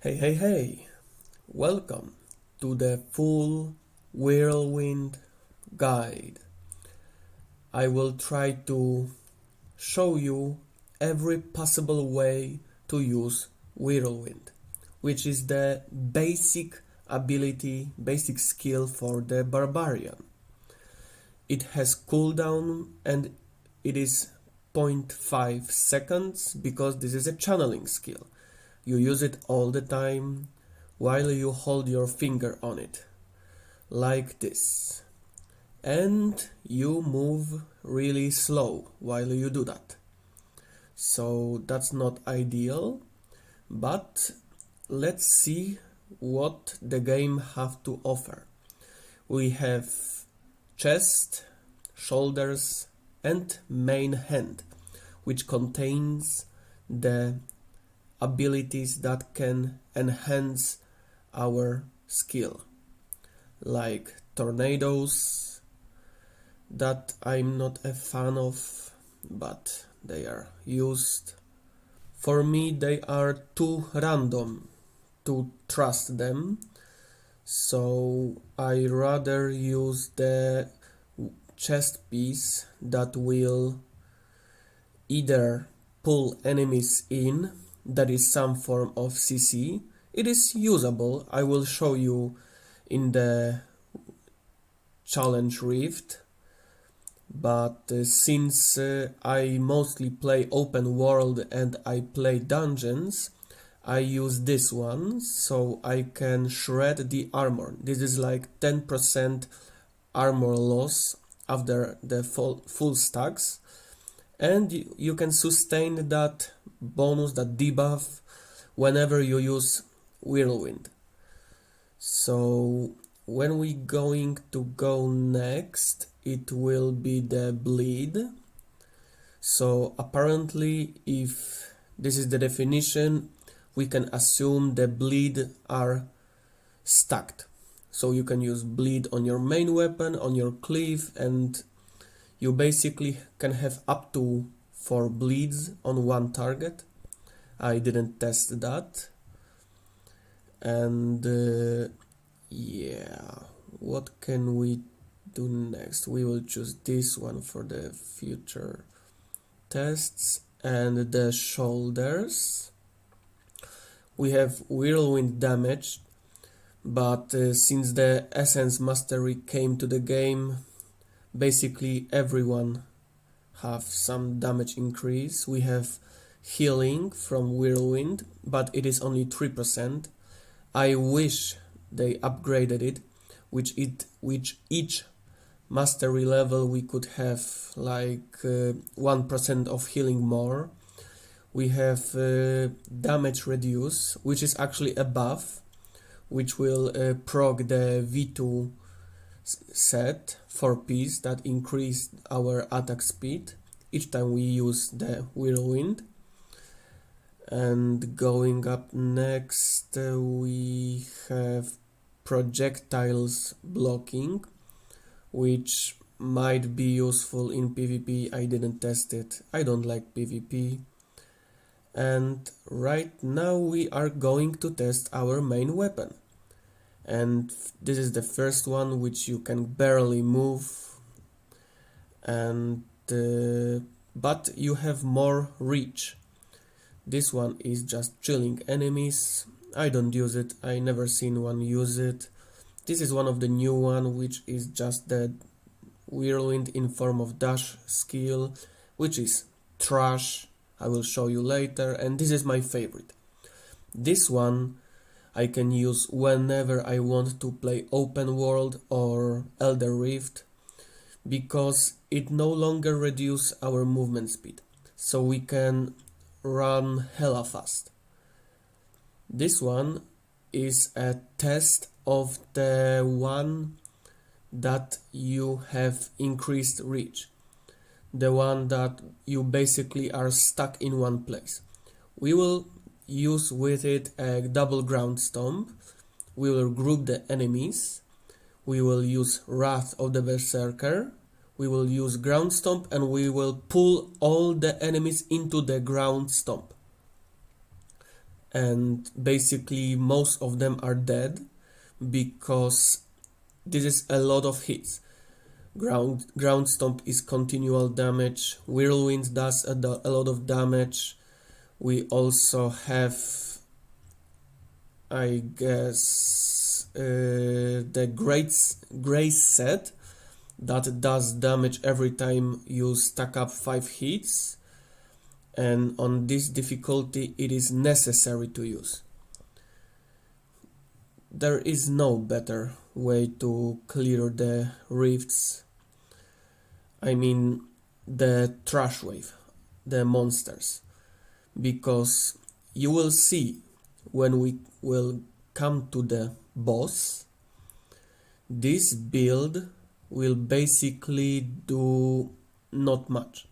Hey, welcome to the full Whirlwind guide. I will try to show you every possible way to use Whirlwind, which is the basic ability, basic skill for the barbarian. It has cooldown and it is zero point 0.5 seconds because this is a channeling skill. You use it all the time while you hold your finger on it, like this. And you move really slow while you do that. So that's not ideal, but let's see what the game have to offer. We have chest, shoulders, and main hand, which contains the abilities that can enhance our skill, like tornadoes, that I'm not a fan of, but they are used. For me, they are too random to trust them, so I rather use the chest piece that will either pull enemies in, that is some form of CC. It is usable, I will show you in the challenge rift, but since I mostly play open world and I play dungeons, I use this one so I can shred the armor. This is like 10% armor loss after the full stacks, and you can sustain that bonus, that debuff, whenever you use Whirlwind. So when we going to go next, it will be the bleed. So apparently, if this is the definition, we can assume the bleed are stacked. So you can use bleed on your main weapon, on your cleave, and you basically can have up to 4 bleeds on one target. I didn't test that. And yeah, what can we do next? We will choose this one for the future tests. And the shoulders, we have whirlwind damage, but since the essence mastery came to the game, basically everyone have some damage increase. We have healing from whirlwind, but it is only 3%. I wish they upgraded it, which each mastery level we could have like 1% of healing more. We have damage reduce, which is actually a buff, which will proc the V2 set for piece that increase our attack speed each time we use the whirlwind. And going up next, we have projectiles blocking, which might be useful in PvP. I didn't test it. I don't like PvP. And right now we are going to test our main weapon. And this is the first one, which you can barely move. And but you have more reach. This one is just chilling enemies. I don't use it. I never seen one use it. This is one of the new one, which is just the whirlwind in form of dash skill, which is trash. I will show you later, and this is my favorite. This one I can use whenever I want to play open world or Elder Rift, because it no longer reduces our movement speed, so we can run hella fast. This one is a test of the one that you have increased reach, the one that you basically are stuck in one place. We will use with it a double ground stomp. We will group the enemies. We will use Wrath of the Berserker. We will use ground stomp, and we will pull all the enemies into the ground stomp. and basically most of them are dead because this is a lot of hits. Ground Stomp is continual damage, Whirlwind does a lot of damage. We also have, I guess, the Grace set that does damage every time you stack up 5 hits, and on this difficulty it is necessary to use. There is no better way to clear the rifts. I mean the trash wave, the monsters, because you will see when we will come to the boss, this build will basically do not much.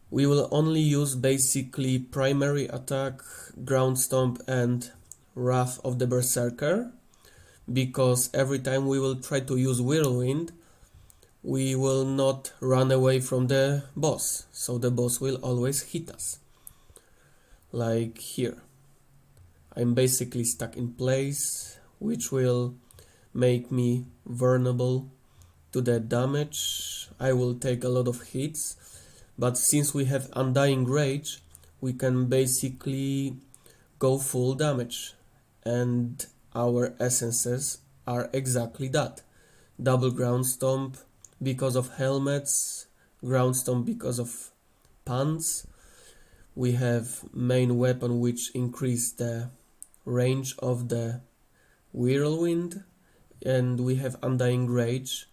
We will only use basically primary attack, ground stomp and Wrath of the Berserker, because every time we will try to use Whirlwind, we will not run away from the boss, so the boss will always hit us. Like here. I'm basically stuck in place, which will make me vulnerable to the damage. I will take a lot of hits, but since we have Undying Rage, we can basically go full damage, and our essences are exactly that. Double Ground Stomp because of helmets, Ground Stomp because of pants. We have main weapon which increase the range of the Whirlwind, and we have Undying Rage,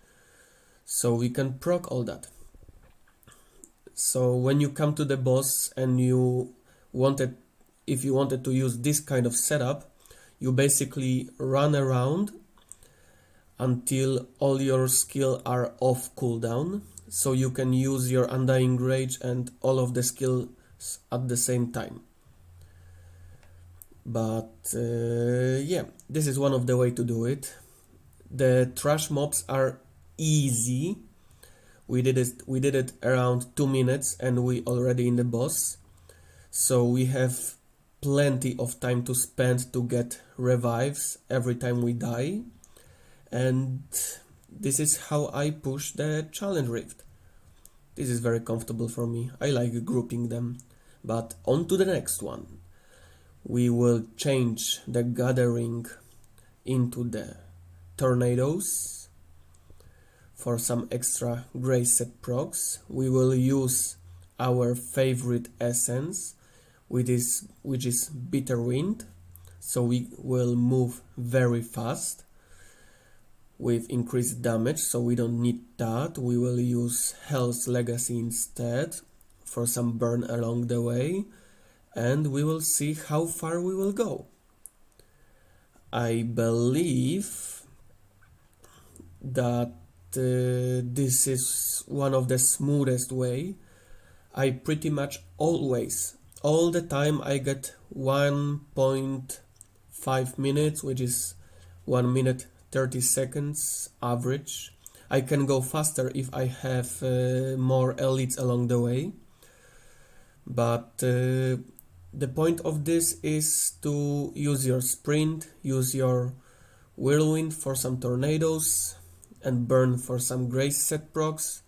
so we can proc all that. So when you come to the boss and if you wanted to use this kind of setup, you basically run around until all your skill are off cooldown, so you can use your Undying Rage and all of the skills at the same time. But yeah, this is one of the way to do it. The trash mobs are easy. We did it around 2 minutes and we already in the boss. So we have plenty of time to spend to get revives every time we die. And this is how I push the challenge rift. This is very comfortable for me. I like grouping them. But on to the next one. We will change the gathering into the tornadoes. For some extra grace set procs, we will use our favorite essence, which is Bitter Wind. So we will move very fast with increased damage, so we don't need that. We will use Hell's Legacy instead for some burn along the way, and we will see how far we will go. I believe that this is one of the smoothest way. I pretty much always, all the time, I get 1.5 minutes, which is 1 minute 30 seconds average. I can go faster if I have more elites along the way, but the point of this is to use your sprint, use your Whirlwind for some tornadoes, and burn for some grace set procs.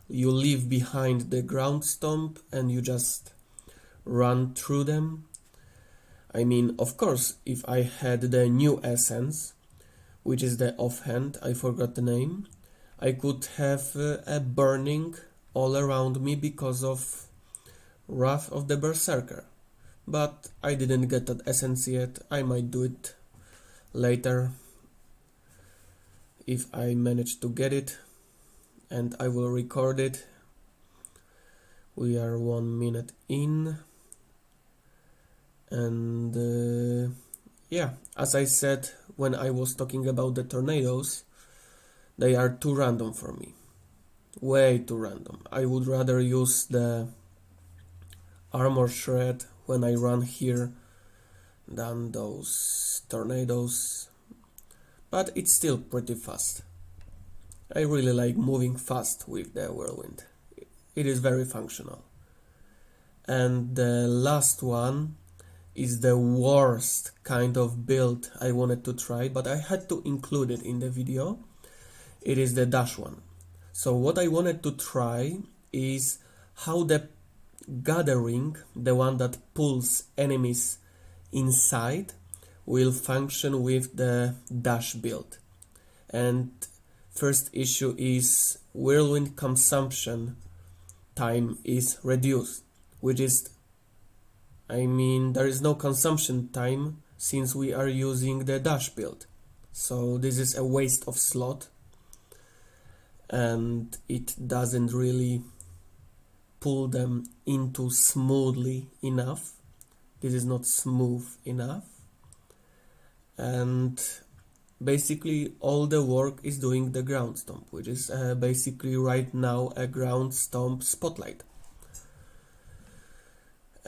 You leave behind the ground stomp and you just run through them. I mean, of course, if I had the new essence, which is the offhand, I forgot the name, I could have a burning all around me because of Wrath of the Berserker. But I didn't get that essence yet. I might do it later if I manage to get it, and I will record it. We are 1 minute in, and yeah, as I said when I was talking about the tornadoes, they are too random for me. Way too random. I would rather use the armor shred when I run here than those tornadoes, but it's still pretty fast. I really like moving fast with the Whirlwind. It is very functional. And the last one is the worst kind of build I wanted to try, but I had to include it in the video. It is the dash one. So what I wanted to try is how the gathering, the one that pulls enemies inside, will function with the dash build. And first issue is Whirlwind consumption time is reduced, which is, there is no consumption time since we are using the dash build. So this is a waste of slot, and it doesn't really pull them into smoothly enough. This is not smooth enough, and basically all the work is doing the ground stomp, which is basically right now a ground stomp spotlight.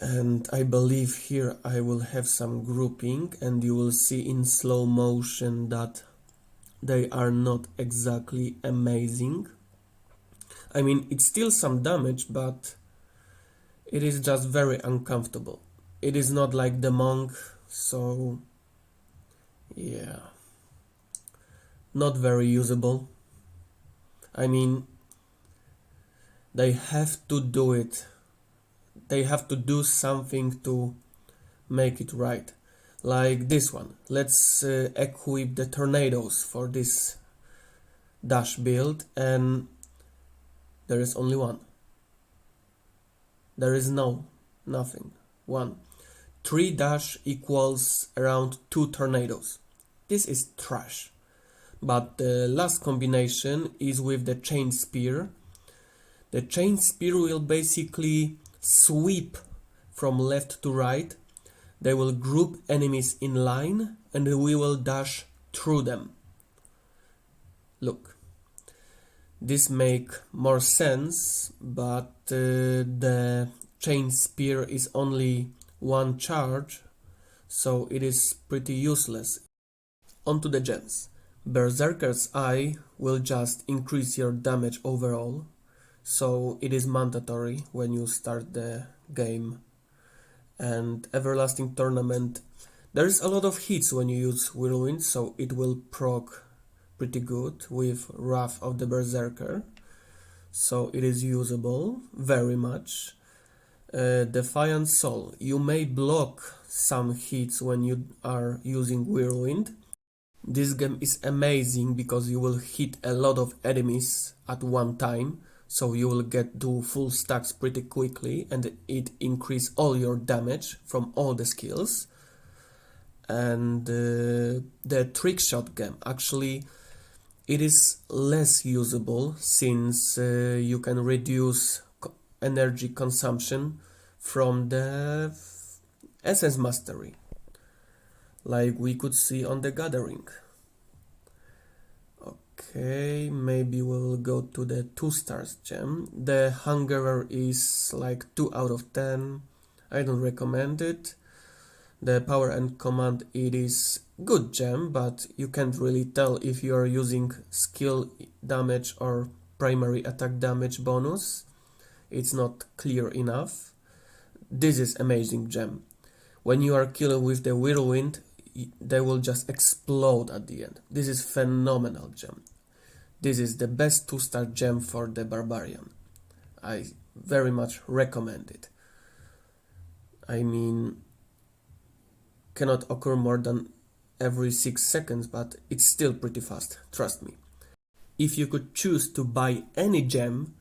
And I believe here I will have some grouping, and you will see in slow motion that they are not exactly amazing. It's still some damage, but it is just very uncomfortable. It is not like the monk, so yeah, not very usable. They have to do it. They have to do something to make it right. Like this one. Let's equip the tornadoes for this dash build, and there is only one. There is nothing. One. 3 dash equals around 2 tornadoes. This is trash. But the last combination is with the chain spear. The chain spear will basically sweep from left to right. They will group enemies in line, and we will dash through them. Look, this make more sense, but the chain spear is only 1 charge, so it is pretty useless. Onto the gems. Berserker's Eye will just increase your damage overall, so it is mandatory when you start the game. And Everlasting Tournament, there is a lot of hits when you use Whirlwind, so it will proc pretty good with Wrath of the Berserker, so it is usable very much. Defiant Soul, you may block some hits when you are using Whirlwind. This game is amazing because you will hit a lot of enemies at one time, so you will get to full stacks pretty quickly, and it increase all your damage from all the skills. And the trick shot game, actually it is less usable since you can reduce energy consumption from the essence mastery, like we could see on the gathering. Okay, maybe we'll go to the 2 stars gem. The Hungerer is like 2 out of 10. I don't recommend it. The Power and Command, it is good gem, but you can't really tell if you are using skill damage or primary attack damage bonus. It's not clear enough. This is amazing gem. When you are killing with the Whirlwind, they will just explode at the end. This is phenomenal gem. This is the best 2-star gem for the Barbarian. I very much recommend it. Cannot occur more than every 6 seconds, but it's still pretty fast, trust me. If you could choose to buy any gem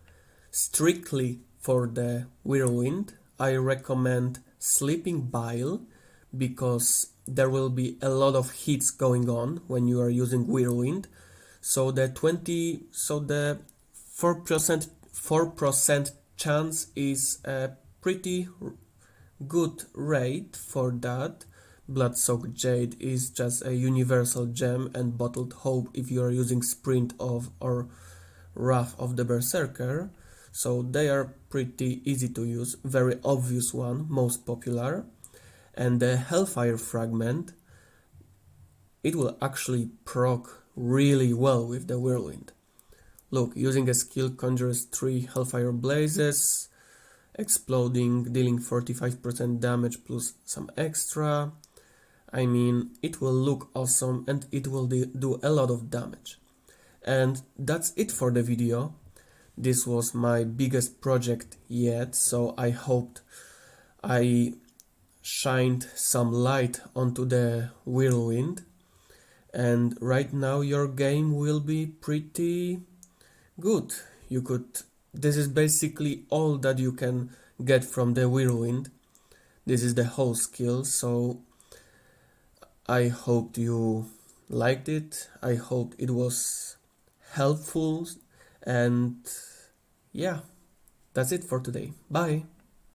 strictly for the Whirlwind, I recommend Sleeping Bile, because there will be a lot of hits going on when you are using Whirlwind. So the 4% chance is a pretty good rate for that. Blood-Soaked Jade is just a universal gem, and Bottled Hope if you are using Sprint of or Wrath of the Berserker. So they are pretty easy to use, very obvious one, most popular. And the Hellfire Fragment, it will actually proc really well with the Whirlwind. Look, using a skill conjures 3 Hellfire Blazes, exploding, dealing 45% damage plus some extra. I mean, it will look awesome and it will do a lot of damage. And that's it for the video. This was my biggest project yet, so I hoped I shined some light onto the Whirlwind. And right now your game will be pretty good. This is basically all that you can get from the Whirlwind. This is the whole skill, so I hope you liked it. I hope it was helpful, and yeah, that's it for today. Bye.